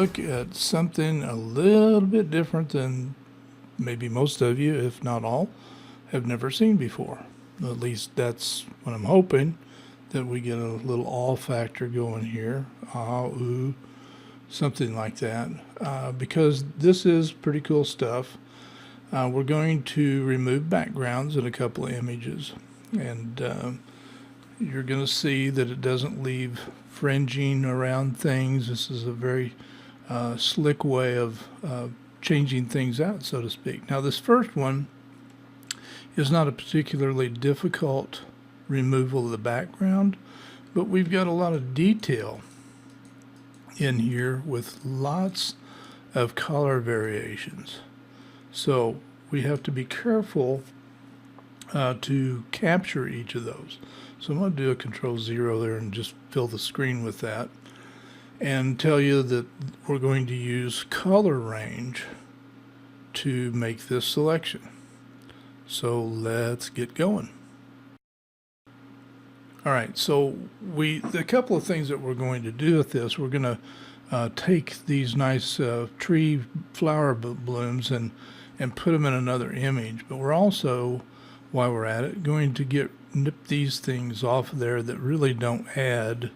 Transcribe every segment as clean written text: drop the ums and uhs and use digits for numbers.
look at something a little bit different than maybe most of you, if not all, have never seen before. At least that's what I'm hoping, that we get a little awe factor going here, ooh, something like that, because this is pretty cool stuff. We're going to remove backgrounds in a couple of images, and you're going to see that it doesn't leave fringing around things. This is a very slick way of changing things out, so to speak. Now, this first one is not a particularly difficult removal of the background, but we've got a lot of detail in here with lots of color variations. So we have to be careful to capture each of those. So I'm going to do a Control-0 there and just fill the screen with that, and tell you that we're going to use color range to make this selection. So let's get going. All right, so a couple of things that we're going to do with this, we're going to take these nice tree flower blooms and put them in another image, but we're also, while we're at it, going to nip these things off of there that really don't add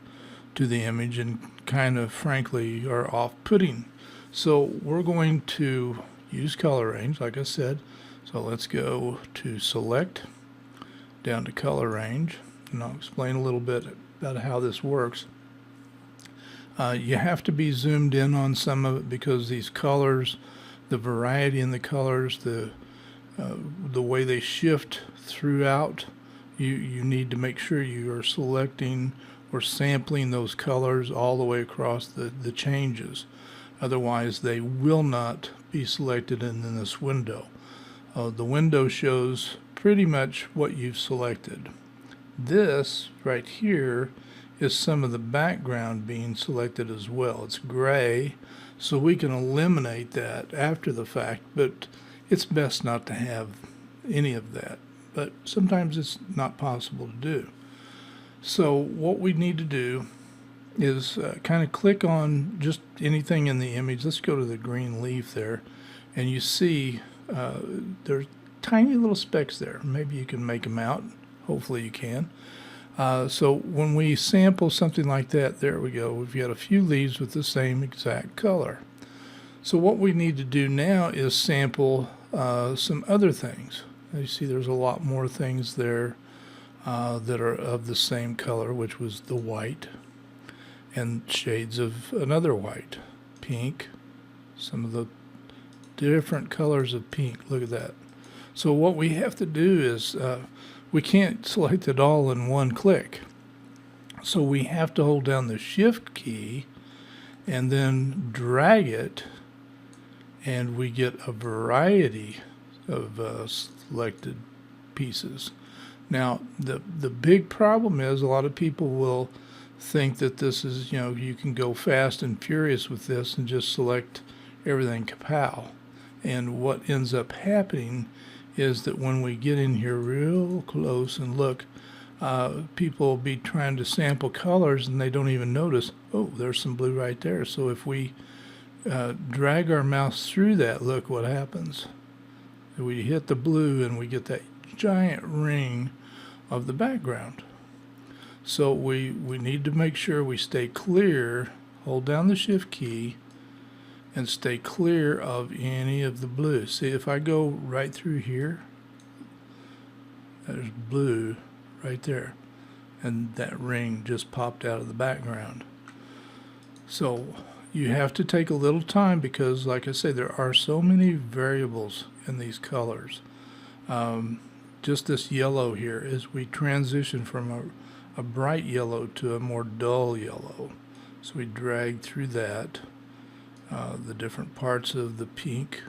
to the image and kind of, frankly, are off-putting. So we're going to use color range, like I said. So let's go to select, down to color range, and I'll explain a little bit about how this works. You have to be zoomed in on some of it because these colors, the variety in the colors, the way they shift throughout, you need to make sure you are selecting or sampling those colors all the way across the changes. Otherwise, they will not be selected in this window. The window shows pretty much what you've selected. This right here is some of the background being selected as well. It's gray, so we can eliminate that after the fact, but it's best not to have any of that. But sometimes it's not possible to do. So what we need to do is kind of click on just anything in the image. Let's go to the green leaf there, and you see there's tiny little specks there. Maybe you can make them out. Hopefully you can. So when we sample something like that, there we go. We've got a few leaves with the same exact color. So what we need to do now is sample some other things. You see there's a lot more things there that are of the same color, which was the white, and shades of another white, pink, some of the different colors of pink. Look at that. So what we have to do is we can't select it all in one click. So we have to hold down the Shift key and then drag it, and we get a variety of selected pieces. Now the big problem is a lot of people will think that this is, you can go fast and furious with this and just select everything kapow. And what ends up happening is that when we get in here real close and look, people will be trying to sample colors and they don't even notice, oh, there's some blue right there. So if we drag our mouse through that, look what happens. We hit the blue and we get that giant ring of the background. So we need to make sure we stay clear, hold down the Shift key, and stay clear of any of the blue. See, if I go right through here, there's blue right there, and that ring just popped out of the background. So you have to take a little time because, like I say, there are so many variables in these colors. Just this yellow here, as we transition from a bright yellow to a more dull yellow. So we drag through that. The different parts of the pink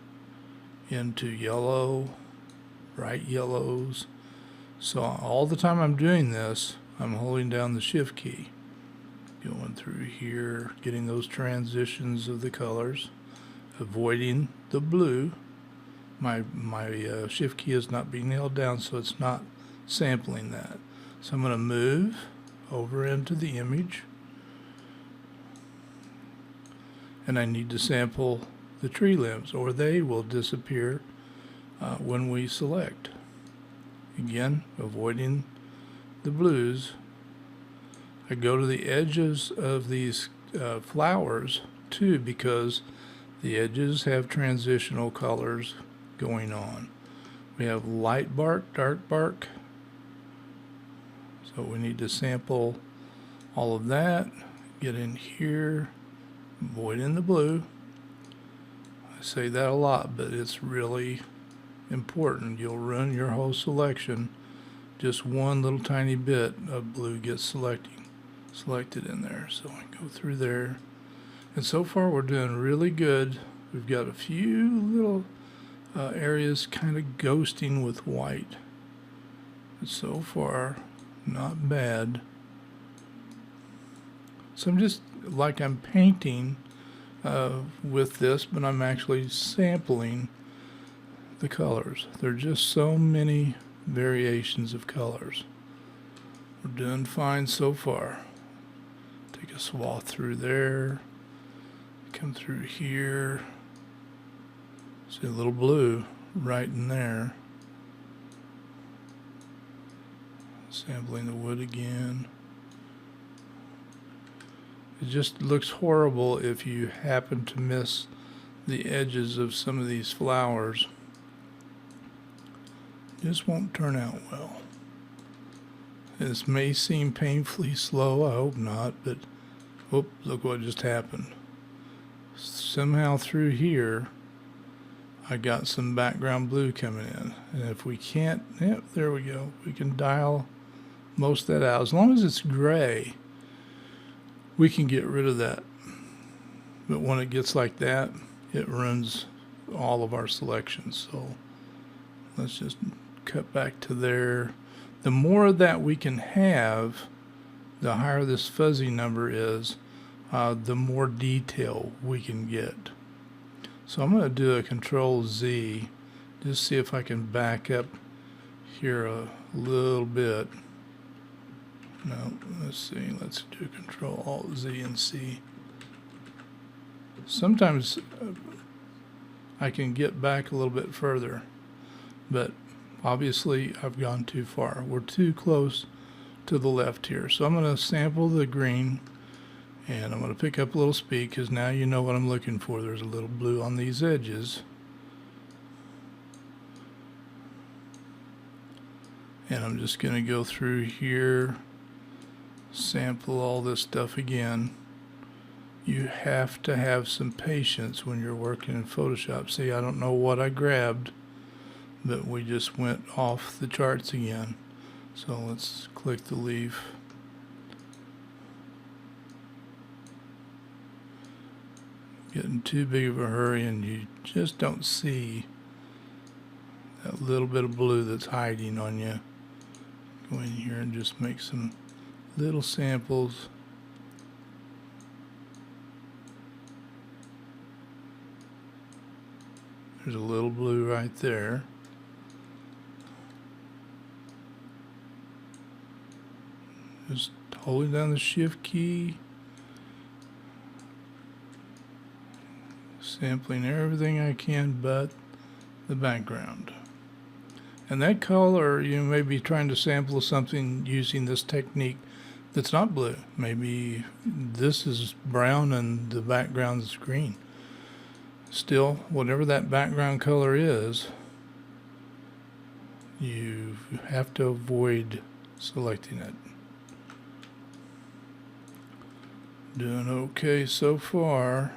into yellow, bright yellows. So all the time I'm doing this, I'm holding down the Shift key, going through here, getting those transitions of the colors, avoiding the blue. My Shift key is not being held down, so it's not sampling that. So I'm going to move over into the image, and I need to sample the tree limbs, or they will disappear when we select. Again, avoiding the blues. I go to the edges of these flowers too, because the edges have transitional colors going on. We have light bark, dark bark, so we need to sample all of that. Get in here, avoiding the blue. I say that a lot, but it's really important. You'll ruin your whole selection. Just one little tiny bit of blue gets selected in there. So I go through there, and so far we're doing really good. We've got a few little areas kind of ghosting with white, but so far not bad. So I'm just like I'm painting with this, but I'm actually sampling the colors. There are just so many variations of colors. We're doing fine so far. Take a swath through there, come through here. See a little blue right in there. Sampling the wood again. It just looks horrible if you happen to miss the edges of some of these flowers. Just won't turn out well. This may seem painfully slow, I hope not, but whoop, look what just happened. Somehow through here, I got some background blue coming in. And if we can't, yep, there we go. We can dial most of that out. As long as it's gray, we can get rid of that. But when it gets like that, it ruins all of our selections. So let's just cut back to there. The more of that we can have, the higher this fuzzy number is, the more detail we can get. So I'm going to do a Control Z, just see if I can back up here a little bit. No, let's see, let's do Control Alt Z and C. Sometimes I can get back a little bit further, but obviously I've gone too far. We're too close to the left here. So I'm going to sample the green, and I'm going to pick up a little speed, because now you know what I'm looking for. There's a little blue on these edges. And I'm just going to go through here, sample all this stuff again. You have to have some patience when you're working in Photoshop. See, I don't know what I grabbed, but we just went off the charts again. So let's click the leaf. Getting too big of a hurry, and you just don't see that little bit of blue that's hiding on you. Go in here and just make some little samples. There's a little blue right there. Just holding down the Shift key, sampling everything I can but the background. And that color, you may be trying to sample something using this technique that's not blue. Maybe this is brown and the background is green. Still, whatever that background color is, you have to avoid selecting it. Doing okay so far.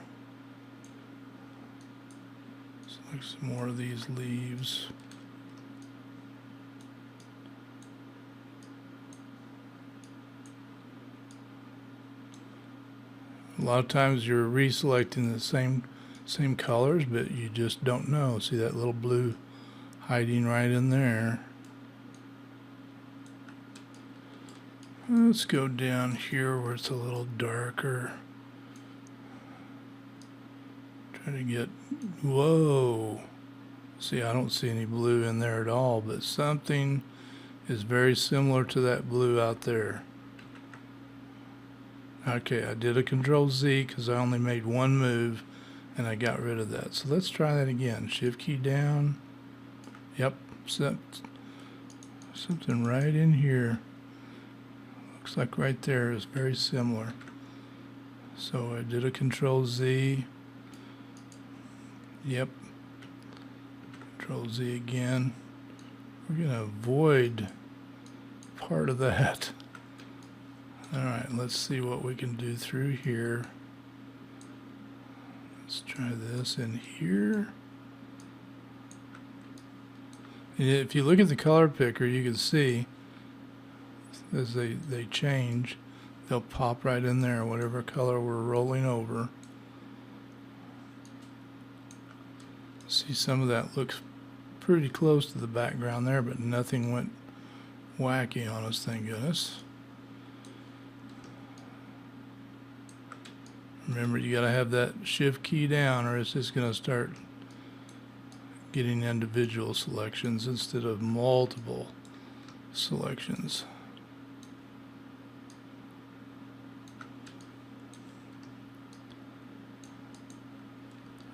Select some more of these leaves. A lot of times you're reselecting the same colors, but you just don't know. See that little blue hiding right in there. Let's go down here where it's a little darker. Try to get, whoa. See, I don't see any blue in there at all, but something is very similar to that blue out there. Okay, I did a Control Z because I only made one move and I got rid of that. So let's try that again. Shift key down. Yep, something right in here. Looks like right there is very similar. So I did a Control Z. Yep. Control Z again. We're going to avoid part of that. Alright, let's see what we can do through here. Let's try this in here. And if you look at the color picker, you can see as they change, they'll pop right in there, whatever color we're rolling over. See, some of that looks pretty close to the background there, but nothing went wacky on us, thank goodness. Remember, you gotta have that shift key down or it's just gonna start getting individual selections instead of multiple selections.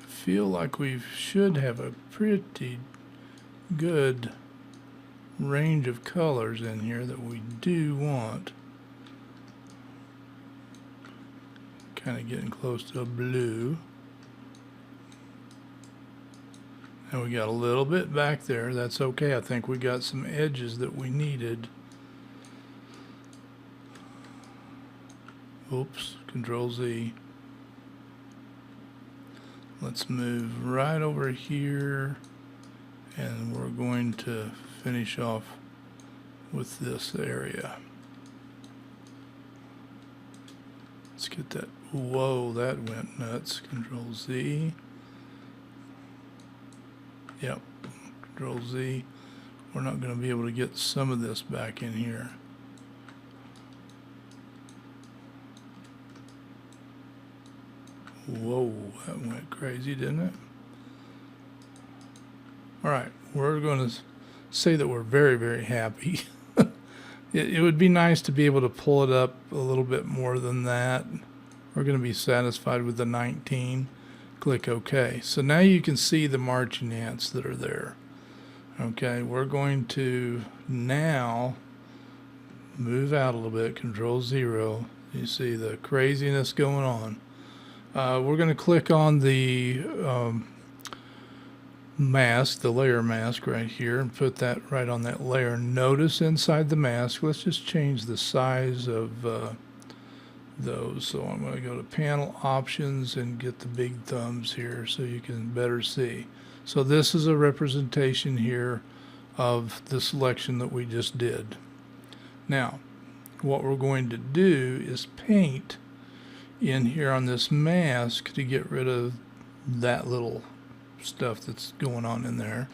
I feel like we should have a pretty good range of colors in here that we do want. Kind of getting close to a blue. And we got a little bit back there. That's okay. I think we got some edges that we needed. Oops, Control Z. Let's move right over here and we're going to finish off with this area. Let's get that. Whoa, that went nuts. Control Z. Yep, Control Z. We're not going to be able to get some of this back in here. Whoa, that went crazy, didn't it? All right, we're going to say that we're very, very happy. It would be nice to be able to pull it up a little bit more than that. We're going to be satisfied with the 19. Click OK. So now you can see the marching ants that are there. Okay, we're going to now move out a little bit. Control 0. You see the craziness going on. We're going to click on the mask, the layer mask right here, and put that right on that layer. Notice inside the mask, let's just change the size of those. So I'm going to go to panel options and get the big thumbs here so you can better see. So this is a representation here of the selection that we just did. Now what we're going to do is paint in here on this mask to get rid of that little stuff that's going on in there.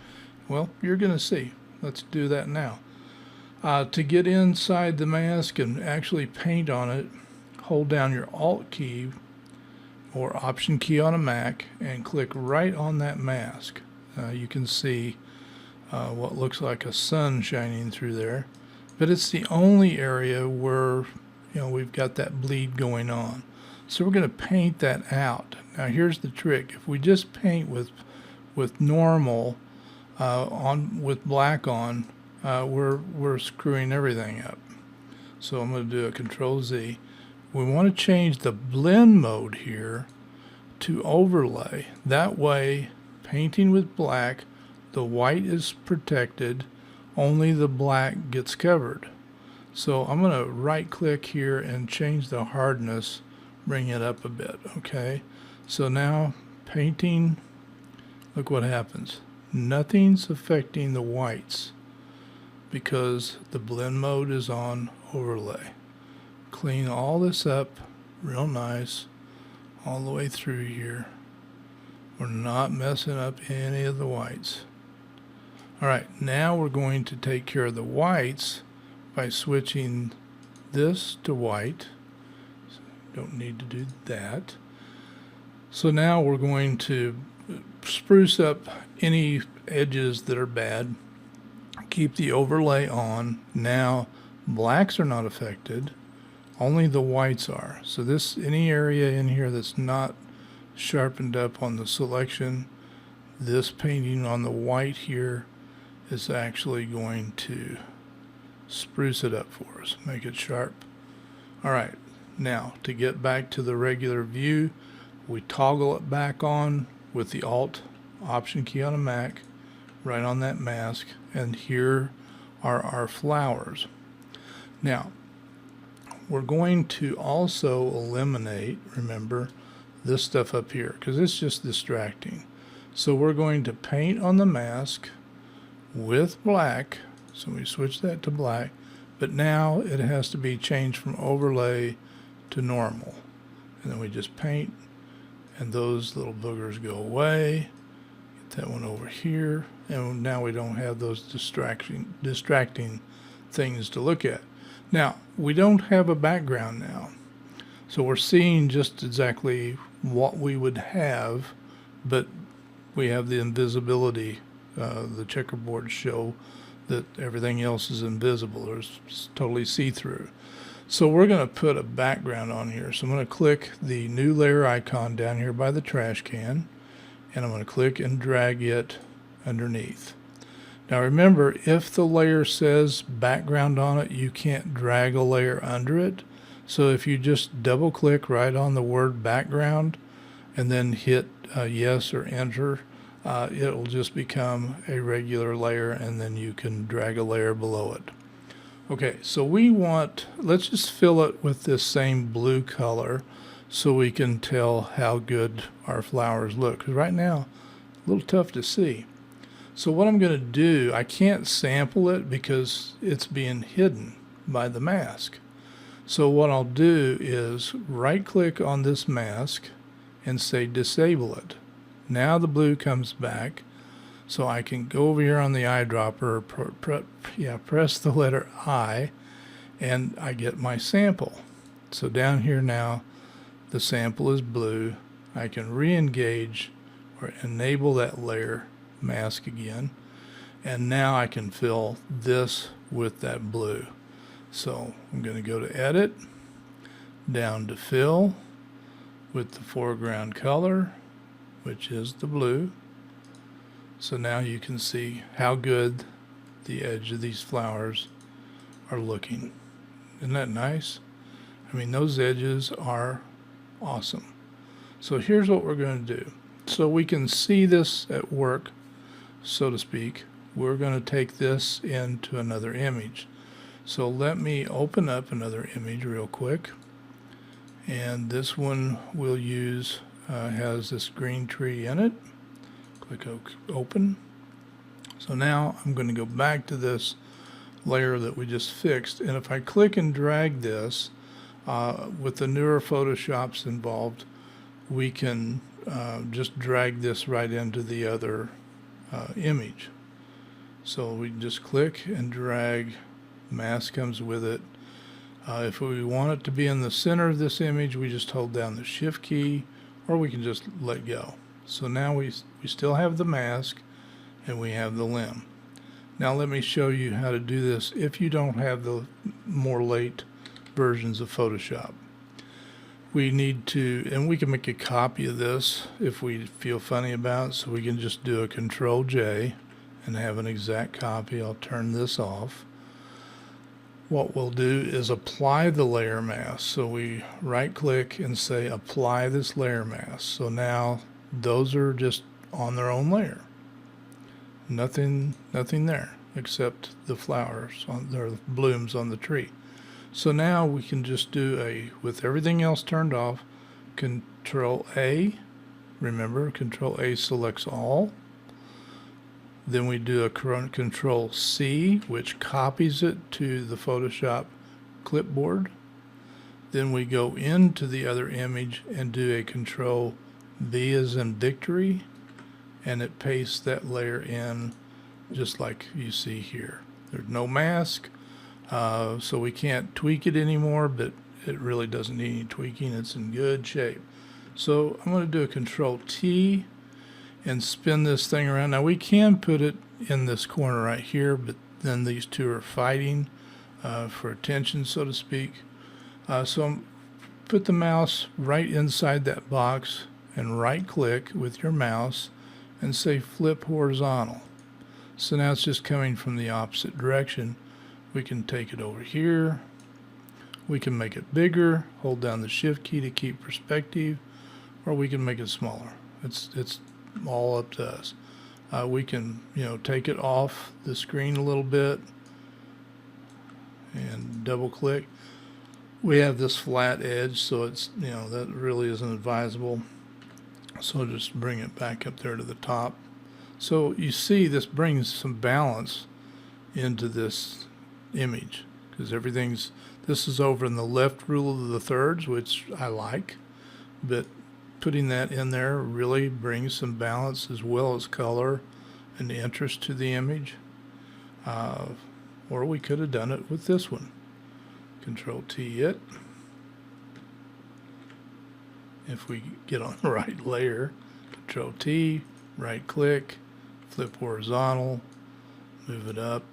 Well, you're going to see. Let's do that now. To get inside the mask and actually paint on it, hold down your Alt key or Option key on a Mac and click right on that mask. You can see what looks like a sun shining through there, but it's the only area where we've got that bleed going on. So we're going to paint that out. Now here's the trick. If we just paint with normal with black on, we're screwing everything up. So I'm going to do a Control Z. We want to change the blend mode here to overlay. That way, painting with black, the white is protected, only the black gets covered. So I'm going to right click here and change the hardness, bring it up a bit. Okay, so now painting, look what happens. Nothing's affecting the whites because the blend mode is on overlay. Clean all this up real nice all the way through here. We're not messing up any of the whites. Alright, now we're going to take care of the whites by switching this to white. So don't need to do that. So now we're going to spruce up any edges that are bad. Keep the overlay on. Now blacks are not affected. Only the whites are. So this, any area in here that's not sharpened up on the selection, this painting on the white here is actually going to spruce it up for us, make it sharp. All right, now to get back to the regular view, we toggle it back on with the Alt Option key on a Mac, right on that mask, and here are our flowers. Now, we're going to also eliminate, remember, this stuff up here, because it's just distracting. So we're going to paint on the mask with black, so we switch that to black, but now it has to be changed from overlay to normal. And then we just paint, and those little boogers go away. Get that one over here, and now we don't have those distracting things to look at. Now, we don't have a background now, so we're seeing just exactly what we would have, but we have the invisibility. The checkerboards show that everything else is invisible, or it's totally see-through. So we're going to put a background on here. So I'm going to click the new layer icon down here by the trash can, and I'm going to click and drag it underneath. Now remember, if the layer says background on it, you can't drag a layer under it. So if you just double click right on the word background and then hit yes or enter, it'll just become a regular layer, and then you can drag a layer below it. Okay, so let's just fill it with this same blue color so we can tell how good our flowers look. Because right now, a little tough to see. So what I'm going to do, I can't sample it because it's being hidden by the mask. So what I'll do is right click on this mask and say disable it. Now the blue comes back, so I can go over here on the eyedropper, press the letter I, and I get my sample. So down here now, the sample is blue. I can re-engage or enable that layer mask again, and now I can fill this with that blue. So I'm going to go to Edit, down to Fill with the foreground color, which is the blue. So now you can see how good the edge of these flowers are looking. Isn't that nice? I mean, those edges are awesome. So here's what we're going to do. So we can see this at work, so to speak. We're going to take this into another image. So let me open up another image real quick. And this one we'll use, has this green tree in it. Click open. So now I'm going to go back to this layer that we just fixed, and if I click and drag this, with the newer Photoshops involved, we can just drag this right into the other image. So we just click and drag, mask comes with it. If we want it to be in the center of this image, we just hold down the Shift key, or we can just let go. So now we still have the mask and we have the limb. Now let me show you how to do this if you don't have the more late versions of Photoshop. We need to, and we can make a copy of this if we feel funny about it, so we can just do a Control J and have an exact copy. I'll turn this off. What we'll do is apply the layer mask. So we right click and say apply this layer mask. So now those are just on their own layer. Nothing there except the flowers on the blooms on the tree. So now we can just do with everything else turned off, Control A. Remember, Control A selects all. Then we do a Control C, which copies it to the Photoshop clipboard. Then we go into the other image and do a Control V as in victory, and it pastes that layer in just like you see here. There's no mask, so we can't tweak it anymore, but it really doesn't need any tweaking. It's in good shape. So I'm going to do a Control T and spin this thing around. Now we can put it in this corner right here, but then these two are fighting for attention, so to speak. So put the mouse right inside that box and right click with your mouse and say flip horizontal. So now it's just coming from the opposite direction. We can take it over here. We can make it bigger, hold down the shift key to keep perspective, or we can make it smaller. It's all up to us. We can, take it off the screen a little bit and double click. We have this flat edge, so it's, that really isn't advisable. So just bring it back up there to the top. So you see this brings some balance into this image because this is over in the left rule of the thirds, which I like, but putting that in there really brings some balance as well as color and interest to the image. Or we could have done it with this one. Control T it. If we get on the right layer, Control T, right click, flip horizontal, move it up.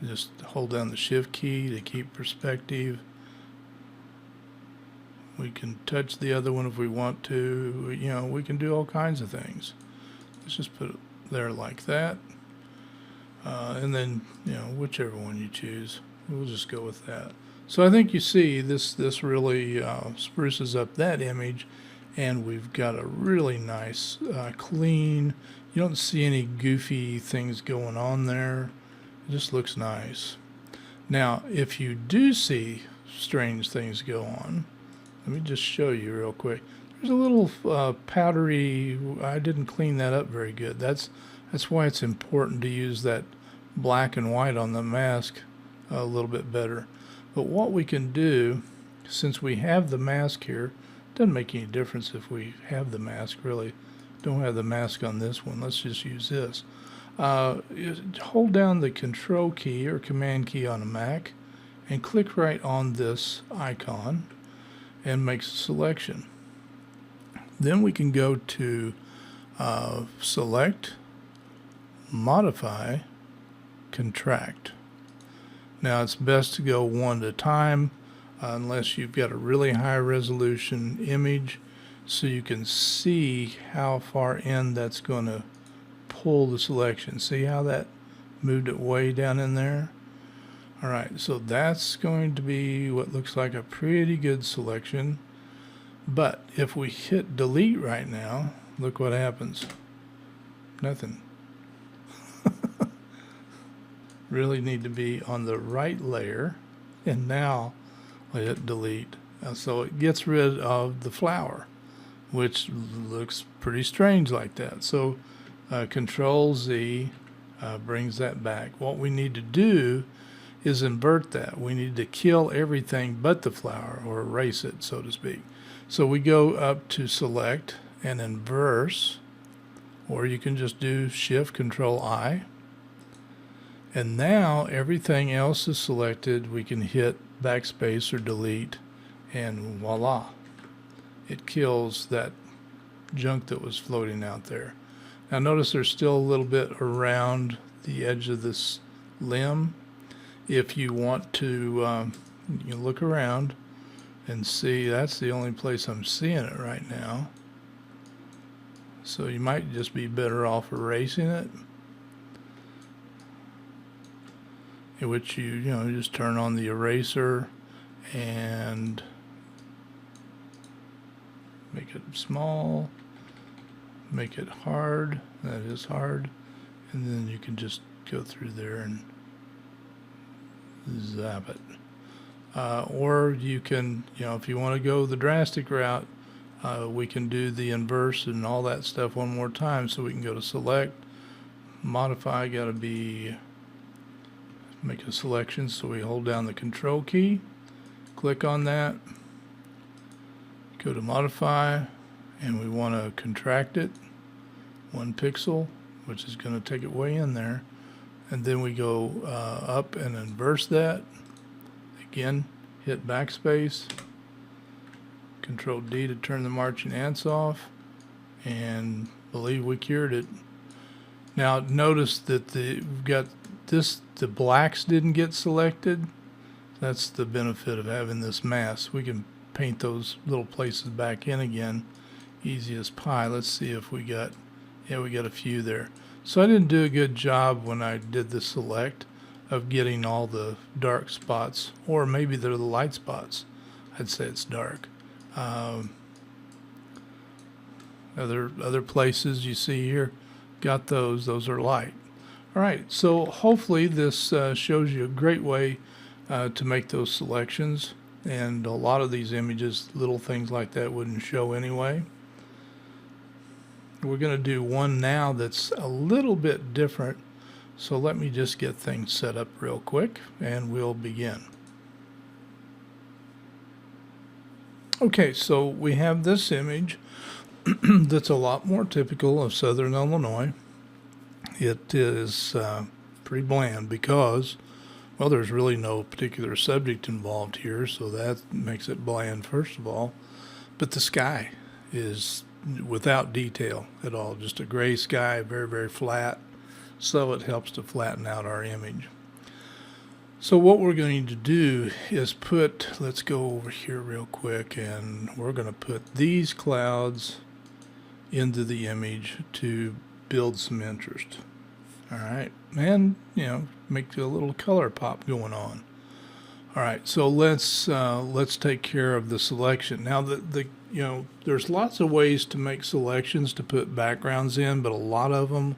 Just hold down the shift key to keep perspective. We can touch the other one if we want to. We can do all kinds of things. Let's just put it there like that. And then, whichever one you choose, we'll just go with that. So I think you see this really spruces up that image, and we've got a really nice, clean, you don't see any goofy things going on there. It just looks nice. Now, if you do see strange things go on, let me just show you real quick. There's a little powdery, I didn't clean that up very good. That's why it's important to use that black and white on the mask a little bit better. But what we can do, since we have the mask here, doesn't make any difference if we have the mask, really. Don't have the mask on this one. Let's just use this. Hold down the Control key or Command key on a Mac and click right on this icon and make a selection. Then we can go to Select, Modify, Contract. Now it's best to go one at a time unless you've got a really high resolution image so you can see how far in that's going to pull the selection. See how that moved it way down in there? Alright, so that's going to be what looks like a pretty good selection. But if we hit delete right now, look what happens. Nothing. Really need to be on the right layer, and now I hit delete. So it gets rid of the flower, which looks pretty strange like that. So Control Z brings that back. What we need to do is invert that. We need to kill everything but the flower, or erase it, so to speak. So we go up to Select and Inverse, or you can just do Shift Control I. And now everything else is selected. We can hit backspace or delete, and voila. It kills that junk that was floating out there. Now notice there's still a little bit around the edge of this limb. If you want to, you can look around and see that's the only place I'm seeing it right now. So you might just be better off erasing it. In which you just turn on the eraser and make it small, make it hard. That is hard, and then you can just go through there and zap it. Or you can, if you want to go the drastic route, we can do the inverse and all that stuff one more time. So we can go to Select, Modify, got to be, make a selection. So we hold down the Control key, click on that, go to Modify, and we want to contract it 1 pixel, which is going to take it way in there. And then we go up and inverse that. Again, hit backspace, Control D to turn the marching ants off, and believe we cured it. Now notice that we've got this, the blacks didn't get selected. That's the benefit of having this mask. We can paint those little places back in again, easy as pie. Let's see if we got, yeah, we got a few there. So I didn't do a good job when I did the select of getting all the dark spots, or maybe they're the light spots. I'd say it's dark. Other places you see here, got those are light. All right, so hopefully this shows you a great way to make those selections, and a lot of these images, little things like that wouldn't show anyway. We're going to do one now that's a little bit different, so let me just get things set up real quick and we'll begin. Okay, so we have this image that's a lot more typical of Southern Illinois. It is pretty bland because, well, there's really no particular subject involved here, so that makes it bland first of all. But the sky is without detail at all, just a gray sky, very, very flat, so it helps to flatten out our image. So what we're going to do is let's go over here real quick, and we're going to put these clouds into the image to build some interest. All right, and make a little color pop going on. All right, so let's take care of the selection. Now there's lots of ways to make selections to put backgrounds in, but a lot of them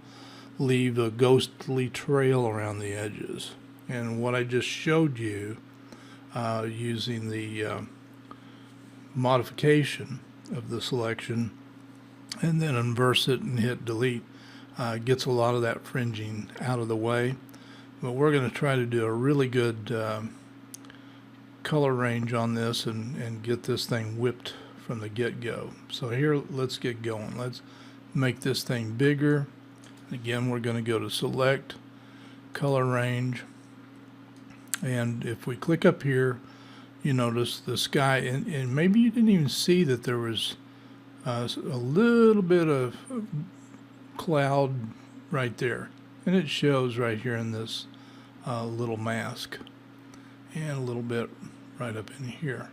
leave a ghostly trail around the edges. And what I just showed you using the modification of the selection and then inverse it and hit delete gets a lot of that fringing out of the way. But we're going to try to do a really good color range on this and get this thing whipped from the get-go. So here, let's get going. Let's make this thing bigger. Again, we're going to go to select, color range, and if we click up here, you notice the sky, and maybe you didn't even see that there was a little bit of cloud right there, and it shows right here in this little mask, and a little bit right up in here.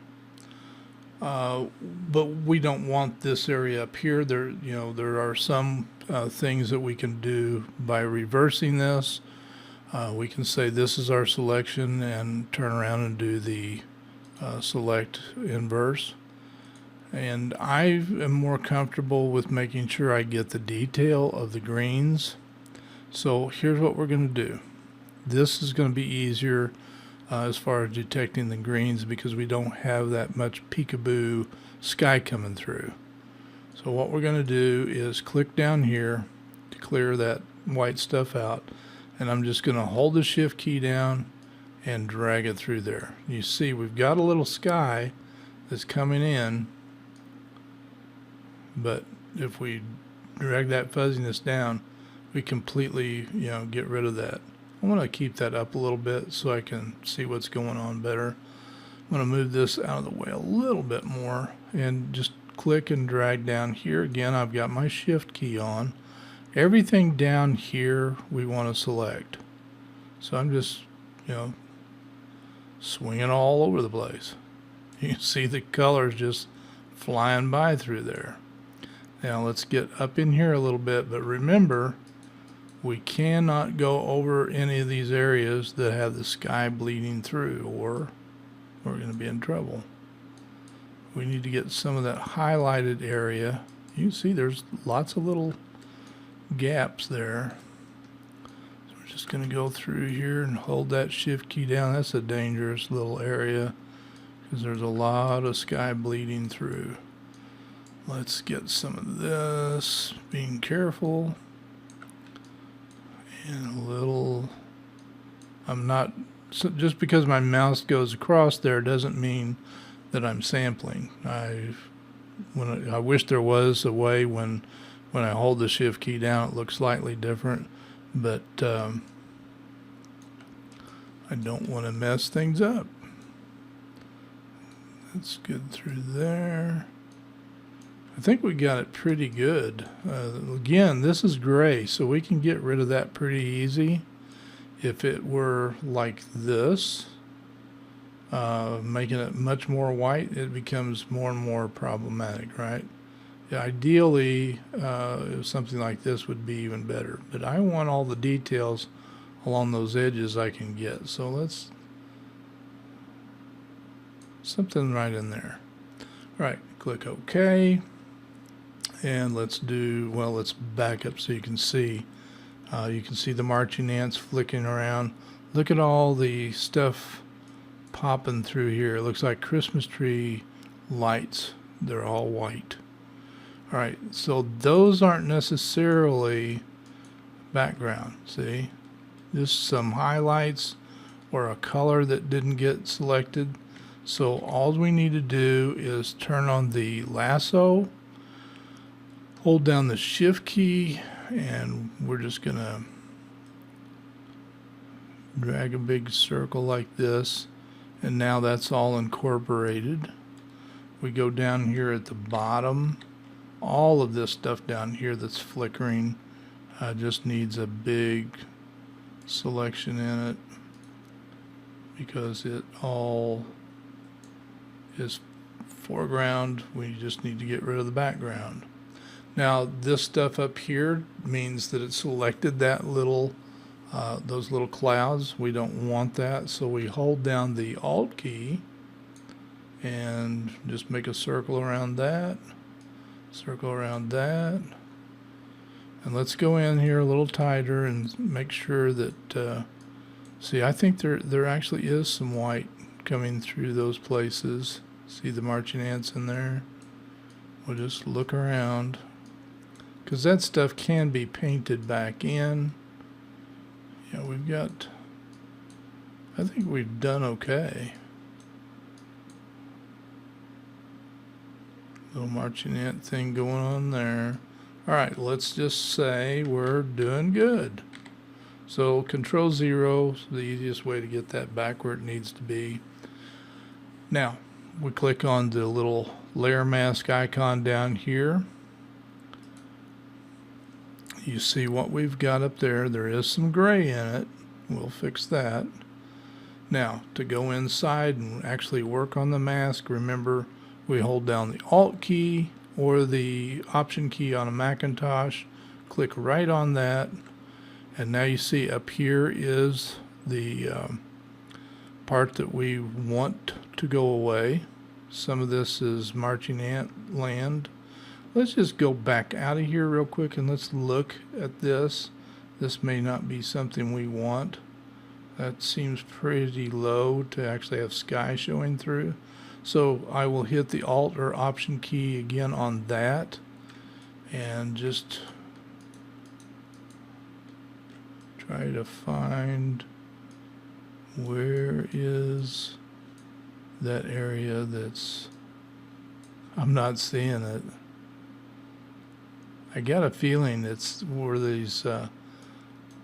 But we don't want this area up here. There are some things that we can do by reversing this. We can say this is our selection and turn around and do the select inverse. And I am more comfortable with making sure I get the detail of the greens. So here's what we're going to do. This is going to be easier as far as detecting the greens because we don't have that much peekaboo sky coming through. So what we're going to do is click down here to clear that white stuff out, and I'm just going to hold the shift key down and drag it through there. You see we've got a little sky that's coming in, but if we drag that fuzziness down, we completely get rid of that. I want to keep that up a little bit so I can see what's going on better. I'm going to move this out of the way a little bit more and just click and drag down here. Again, I've got my shift key on. Everything down here we want to select. So I'm just, swinging all over the place. You can see the colors just flying by through there. Now let's get up in here a little bit, but remember, we cannot go over any of these areas that have the sky bleeding through, or we're going to be in trouble. We need to get some of that highlighted area. You can see there's lots of little gaps there. So we're just going to go through here and hold that shift key down. That's a dangerous little area because there's a lot of sky bleeding through. Let's get some of this, being careful. And a little, just because my mouse goes across there doesn't mean that I'm sampling. I wish there was a way when I hold the shift key down it looks slightly different, but I don't want to mess things up. That's good through there. I think we got it pretty good. Again, this is gray, so we can get rid of that pretty easy. If it were like this, making it much more white, it becomes more and more problematic, right? Ideally, something like this would be even better, but I want all the details along those edges I can get. So let's, something right in there. All right, click OK. And let's do, well, let's back up so you can see. You can see the marching ants flicking around. Look at all the stuff popping through here. It looks like Christmas tree lights. They're all white. All right, so those aren't necessarily background, see? Just some highlights or a color that didn't get selected. So all we need to do is turn on the lasso, hold down the shift key, and we're just gonna drag a big circle like this, and now that's all incorporated. We go down here at the bottom. All of this stuff down here that's flickering just needs a big selection in it because it all is foreground. We just need to get rid of the background. Now this stuff up here means that it selected that little those little clouds. We don't want that, so we hold down the Alt key and just make a circle around that, circle around that, and let's go in here a little tighter and make sure that see, I think there actually is some white coming through those places. See the marching ants in there? We'll just look around, because that stuff can be painted back in. Yeah, we've got, I think we've done okay. Little marching ant thing going on there. All right, let's just say we're doing good. So Control 0 is the easiest way to get that back where it needs to be. Now, we click on the little layer mask icon down here. You see what we've got up there. There is some gray in it. We'll fix that. Now, to go inside and actually work on the mask, remember we hold down the Alt key or the Option key on a Macintosh, click right on that, and now you see up here is the part that we want to go away. Some of this is marching ant land. Let's just go back out of here real quick and let's look at this. This may not be something we want. That seems pretty low to actually have sky showing through. So I will hit the Alt or Option key again on that and just try to find where is that area that's, I'm not seeing it. I got a feeling it's where these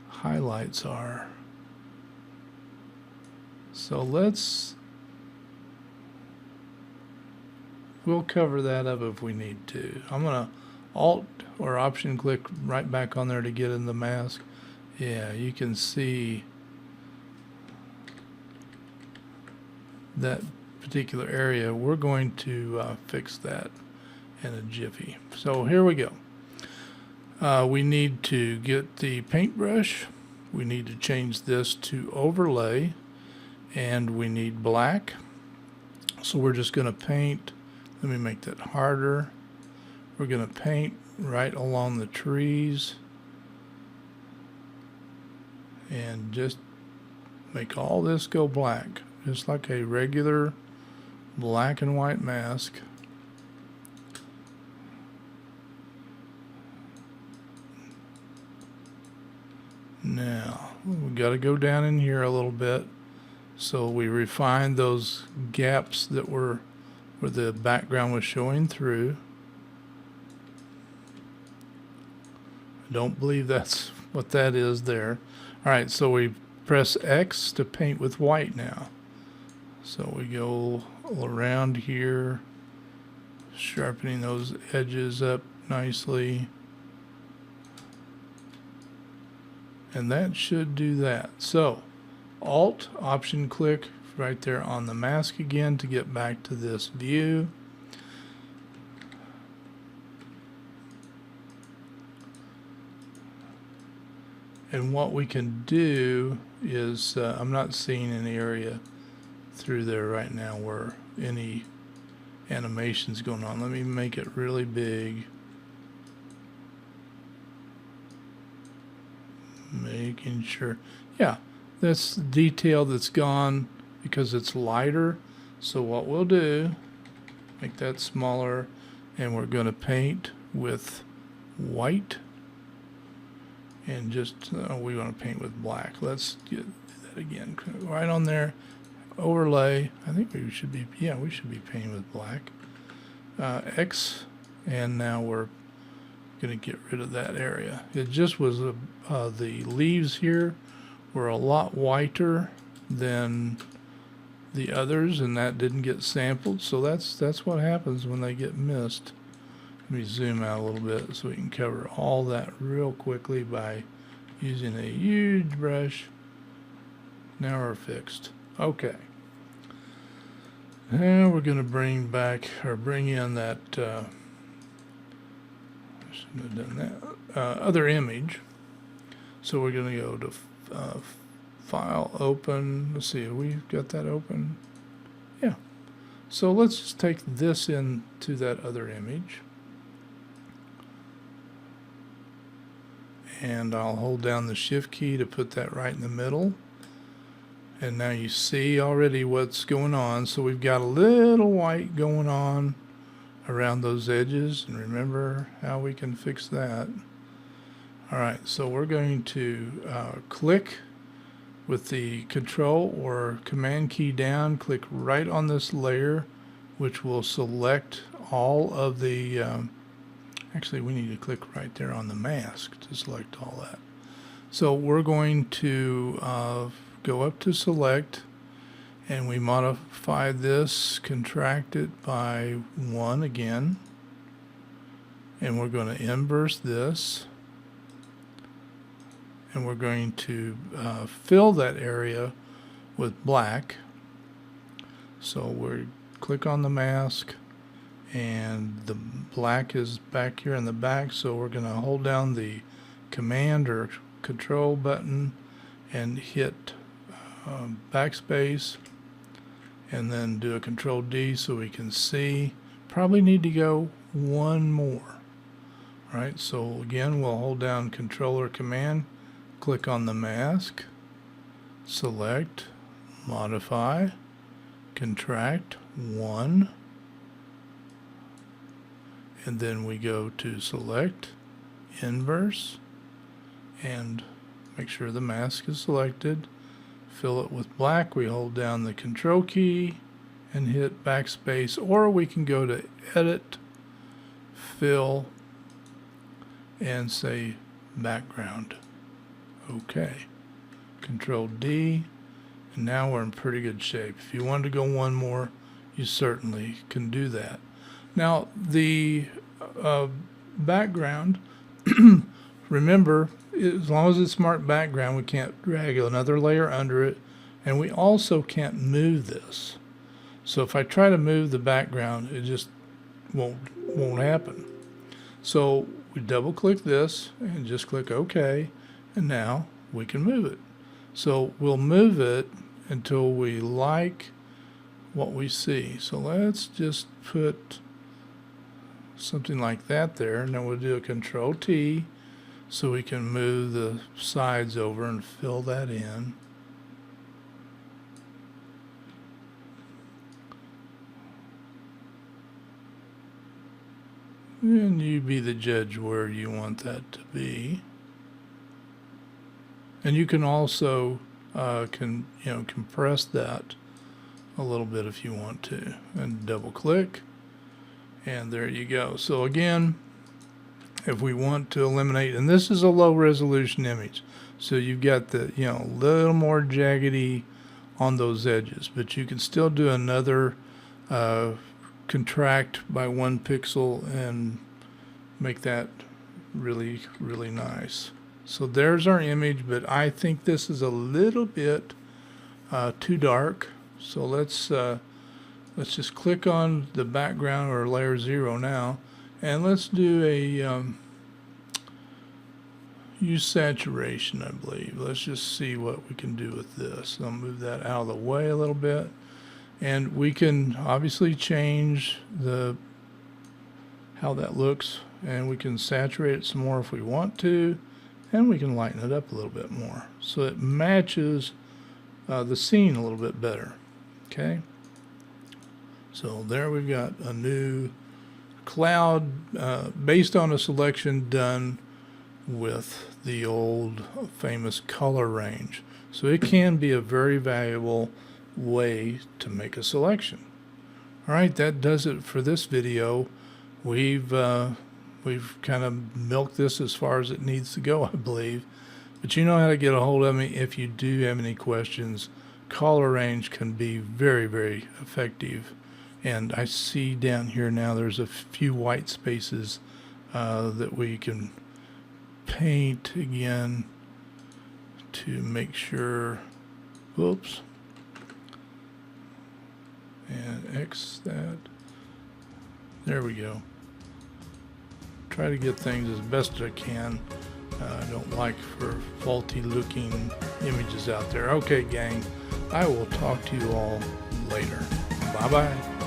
highlights are. So we'll cover that up if we need to. I'm gonna Alt or Option click right back on there to get in the mask. Yeah, you can see that particular area. We're going to fix that in a jiffy. So here we go. We need to get the paintbrush. We need to change this to overlay, and we need black. So we're just going to paint. Let me make that harder. We're going to paint right along the trees and just make all this go black, just like a regular black and white mask. Now we got to go down in here a little bit so we refine those gaps that were where the background was showing through. I don't believe that's what that is there. All right, so we press X to paint with white now. So we go around here, sharpening those edges up nicely. And that should do that. So Alt, Option click right there on the mask again to get back to this view. And what we can do is, I'm not seeing any area through there right now where any animation's going on. Let me make it really big. Making sure, yeah, that's detail that's gone because it's lighter. So what we'll do, make that smaller, and we're going to paint with white. And just, we want to paint with black. Let's do that again. Right on there. Overlay. I think we should be, yeah, we should be painting with black. X. And now we're going to get rid of that area. It just was, the leaves here were a lot whiter than the others, and that didn't get sampled. So that's what happens when they get missed. Let me zoom out a little bit so we can cover all that real quickly by using a huge brush. Now we're fixed. Okay. Now we're going to bring back, or bring in that, I shouldn't have done that, other image. So we're going to go to File, Open. Let's see, have we got that open? Yeah. So let's just take this into that other image. And I'll hold down the Shift key to put that right in the middle. And now you see already what's going on. So we've got a little white going on around those edges. And remember how we can fix that. All right, so we're going to click with the Control or Command key down. Click right on this layer, which will select all of the actually, we need to click right there on the mask to select all that. So we're going to go up to Select, and we modify this, contract it by 1 again, and we're going to inverse this, and we're going to fill that area with black. So we click on the mask, and the black is back here in the back, so we're going to hold down the Command or Control button and hit backspace, and then do a Control D so we can see. Probably need to go one more. All right, so again we'll hold down Control or Command, click on the mask, select, modify, contract 1, and then we go to Select, Inverse, and make sure the mask is selected. Fill it with black. We hold down the Control key and hit backspace, or we can go to Edit, Fill, and say Background. Okay. Control D, and now we're in pretty good shape. If you wanted to go one more, you certainly can do that. Now the background, remember, as long as it's marked background, we can't drag another layer under it, and we also can't move this. So if I try to move the background, it just won't happen. So we double click this and just click OK, and now we can move it. So we'll move it until we like what we see. So let's just put something like that there, and then we'll do a Control T so we can move the sides over and fill that in. And you be the judge where you want that to be. And you can also compress that a little bit if you want to, and double click, and there you go. So again, if we want to eliminate, and this is a low resolution image, so you've got the little more jaggedy on those edges, but you can still do another contract by 1 pixel and make that really, really nice. So there's our image, but I think this is a little bit too dark. So let's just click on the background or layer 0 now, and let's do a use saturation, I believe. Let's just see what we can do with this. I'll move that out of the way a little bit, and we can obviously change how that looks, and we can saturate it some more if we want to, and we can lighten it up a little bit more so it matches the scene a little bit better. Okay, so there we've got a new cloud based on a selection done with the old famous color range. So it can be a very valuable way to make a selection. All right, that does it for this video. We've kind of milked this as far as it needs to go, I believe. But you know how to get a hold of me if you do have any questions. Color range can be very, very effective. And I see down here now there's a few white spaces that we can paint again to make sure. Whoops. And X that. There we go. Try to get things as best I can. I don't like for faulty looking images out there. Okay, gang, I will talk to you all later. Bye bye.